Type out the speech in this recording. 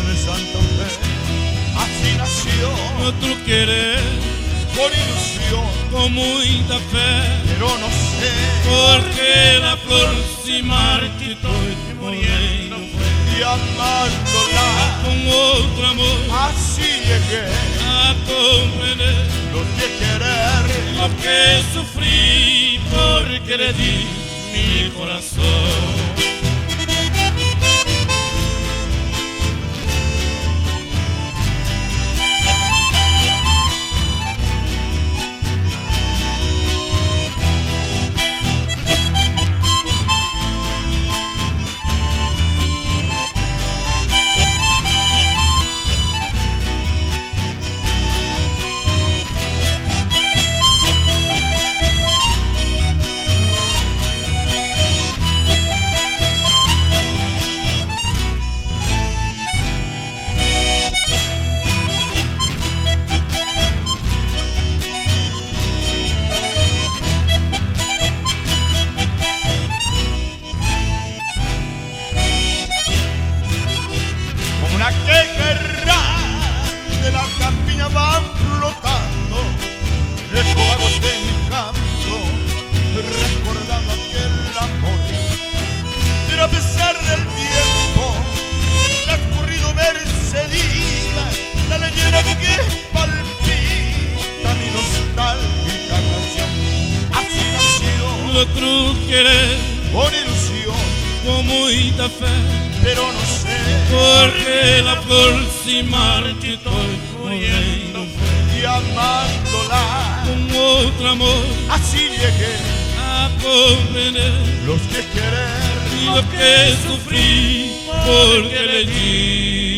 de Santa Fe. Así nació Otro querer con ilusión, con mucha fe, pero no sé porque la flor se marchitó y muriendo fue. y amándola Con otro amor así llegué. a comprender Lo que querer, lo que sufrí, porque le di mi corazón. una quejerra de la campiña van flotando, esos de mi canto, recordando aquel amor. Pero a pesar del tiempo, transcurrido Mercedina, la leyenda que palpita mi nostálgica canción. Así nació Lo otro querer con ilusión, con mucha fe, pero no sé porque la flor se marchitó y muriendo fue. y amándola Con otro amor así llegué. a comprender Los que querer lo que sufrí, porque le di